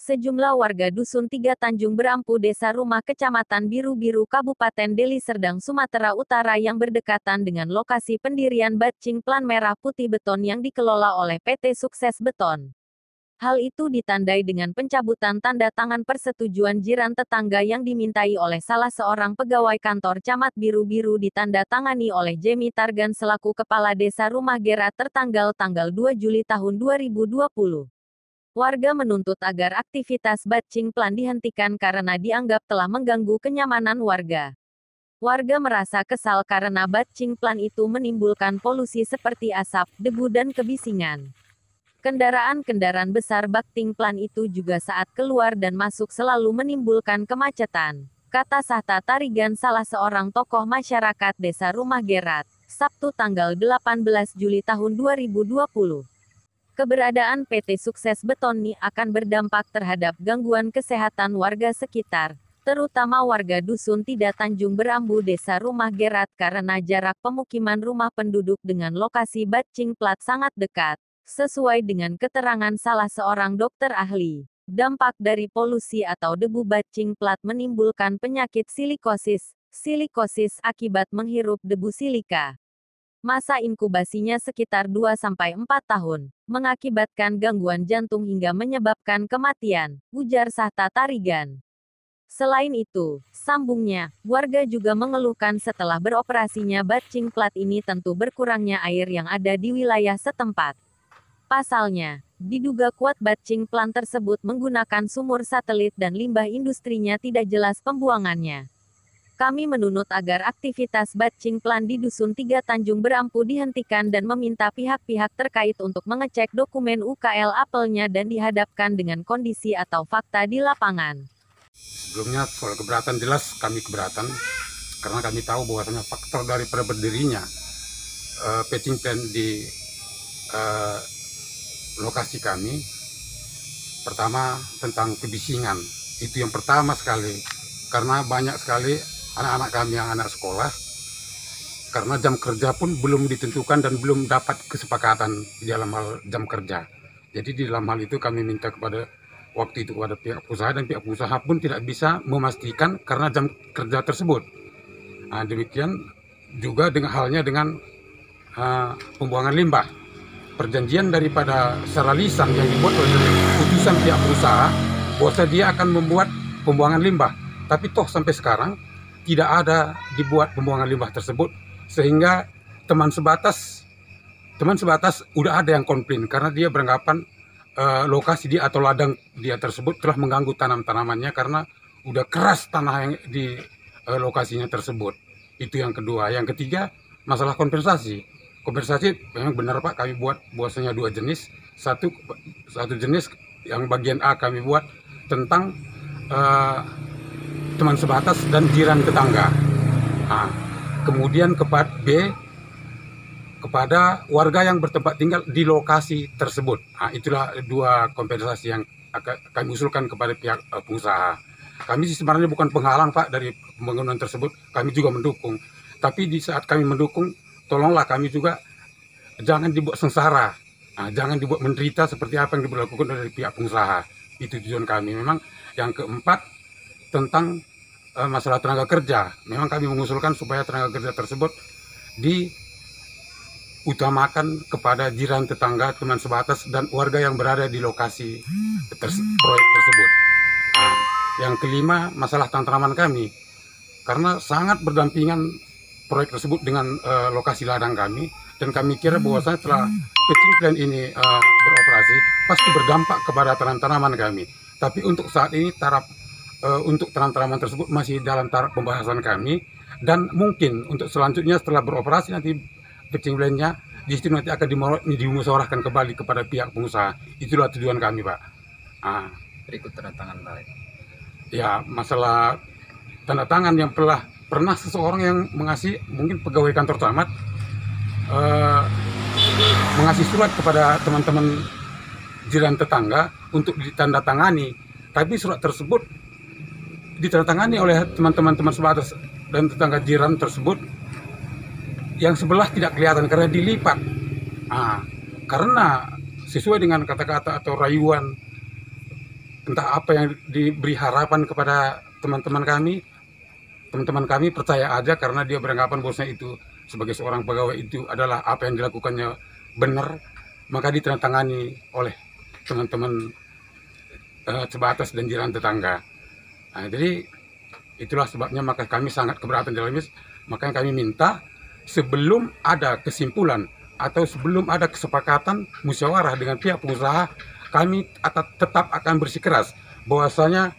Sejumlah warga Dusun 3 Tanjung Berampu Desa Rumah Kecamatan Biru-Biru Kabupaten Deli Serdang Sumatera Utara yang berdekatan dengan lokasi pendirian Batcing Plan Merah Putih Beton yang dikelola oleh PT Sukses Beton. Hal itu ditandai dengan pencabutan tanda tangan persetujuan jiran tetangga yang dimintai oleh salah seorang pegawai kantor Camat Biru-Biru ditandatangani oleh Jemi Targan selaku Kepala Desa Rumah Gerat tertanggal tanggal 2 Juli tahun 2020. Warga menuntut agar aktivitas Batcing Plan dihentikan karena dianggap telah mengganggu kenyamanan warga. Warga merasa kesal karena Batcing Plan itu menimbulkan polusi seperti asap, debu dan kebisingan. Kendaraan-kendaraan besar Batcing Plan itu juga saat keluar dan masuk selalu menimbulkan kemacetan, kata Sahta Tarigan salah seorang tokoh masyarakat Desa Rumah Gerat, Sabtu tanggal 18 Juli tahun 2020. Keberadaan PT Sukses Beton ini akan berdampak terhadap gangguan kesehatan warga sekitar, terutama warga Dusun 3 Tanjung Berambu Desa Rumah Gerat karena jarak pemukiman rumah penduduk dengan lokasi Batcing Plat sangat dekat, sesuai dengan keterangan salah seorang dokter ahli. Dampak dari polusi atau debu Batcing Plat menimbulkan penyakit silikosis akibat menghirup debu silika. Masa inkubasinya sekitar 2-4 tahun, mengakibatkan gangguan jantung hingga menyebabkan kematian, ujar Sahta Tarigan. Selain itu, sambungnya, warga juga mengeluhkan setelah beroperasinya Batcing Plat ini tentu berkurangnya air yang ada di wilayah setempat. Pasalnya, diduga kuat Batcing Plan tersebut menggunakan sumur satelit dan limbah industrinya tidak jelas pembuangannya. Kami menuntut agar aktivitas Batcing Plan di Dusun 3 Tanjung Berampu dihentikan dan meminta pihak-pihak terkait untuk mengecek dokumen UKL apelnya dan dihadapkan dengan kondisi atau fakta di lapangan. Sebelumnya soal keberatan jelas kami keberatan karena kami tahu bahwasanya faktor daripada berdirinya Batcing Plan di lokasi kami, pertama tentang kebisingan, itu yang pertama sekali, karena banyak sekali anak-anak kami yang anak sekolah, karena jam kerja pun belum ditentukan dan belum dapat kesepakatan di dalam hal jam kerja. Jadi di dalam hal itu kami minta kepada waktu itu kepada pihak usaha, dan pihak usaha pun tidak bisa memastikan karena jam kerja tersebut. Nah, demikian juga halnya dengan pembuangan limbah. Perjanjian daripada secara lisan yang dibuat oleh putusan pihak usaha bahwa dia akan membuat pembuangan limbah, tapi toh sampai sekarang tidak ada dibuat pembuangan limbah tersebut, sehingga teman sebatas udah ada yang komplain karena dia beranggapan lokasi dia atau ladang dia tersebut telah mengganggu tanam-tanamannya karena udah keras tanah yang di lokasinya tersebut. Itu yang kedua. Yang ketiga, masalah kompensasi. Kompensasi memang benar Pak, kami buat bahwasanya 2 jenis. Satu jenis yang bagian A kami buat tentang teman sebatas dan jiran tetangga. Nah, kemudian kepada B, kepada warga yang bertempat tinggal di lokasi tersebut. Nah, itulah 2 kompensasi yang kami usulkan kepada pihak pengusaha. Kami sebenarnya bukan penghalang Pak dari pembangunan tersebut, kami juga mendukung. Tapi di saat kami mendukung, tolonglah kami juga jangan dibuat sengsara, jangan dibuat menderita seperti apa yang dilakukan dari pihak pengusaha. Itu tujuan kami. Memang yang keempat, tentang masalah tenaga kerja. Memang kami mengusulkan supaya tenaga kerja tersebut diutamakan kepada jiran tetangga, teman sebatas, dan warga yang berada di lokasi proyek tersebut. Nah, yang kelima, masalah tanaman kami. Karena sangat berdampingan proyek tersebut dengan lokasi ladang kami, dan kami kira bahwasanya setelah Batcing Plan ini beroperasi, pasti berdampak kepada tanaman kami. Tapi untuk saat ini untuk tanaman tersebut masih dalam taraf pembahasan kami, dan mungkin untuk selanjutnya setelah beroperasi nanti Batcing Plan-nya di situ nanti akan dimusyawarahkan kembali kepada pihak pengusaha. Itulah tujuan kami Pak. Berikut tanda tangan Pak. Ya, masalah tanda tangan yang pernah seseorang yang mengasih, mungkin pegawai kantor camat mengasih surat kepada teman-teman jiran tetangga untuk ditandatangani, tapi surat tersebut ditandatangani oleh teman-teman sebatas dan tetangga jiran tersebut, yang sebelah tidak kelihatan karena dilipat. Karena sesuai dengan kata-kata atau rayuan entah apa yang diberi harapan kepada teman-teman kami. Teman-teman kami percaya aja karena dia beranggapan bosnya itu sebagai seorang pegawai itu adalah apa yang dilakukannya benar, maka ditandatangani oleh teman-teman sebatas dan jiran tetangga. Nah, jadi itulah sebabnya maka kami sangat keberatan dalam ini. Makanya kami minta sebelum ada kesimpulan atau sebelum ada kesepakatan musyawarah dengan pihak pengusaha, kami tetap akan bersikeras bahwasanya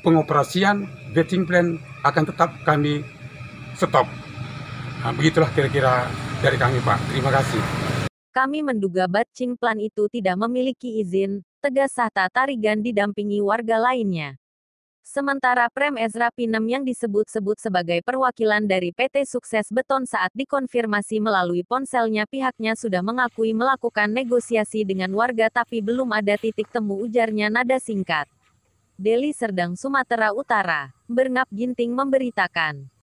pengoperasian batching plant akan tetap kami stop. Nah, begitulah kira-kira dari kami, Pak. Terima kasih. Kami menduga batching plant itu tidak memiliki izin, tegas Sahta Tarigan didampingi warga lainnya. Sementara Prem Ezra Pinem yang disebut-sebut sebagai perwakilan dari PT Sukses Beton saat dikonfirmasi melalui ponselnya pihaknya sudah mengakui melakukan negosiasi dengan warga tapi belum ada titik temu, ujarnya nada singkat. Deli Serdang, Sumatera Utara. Bernap Ginting memberitakan.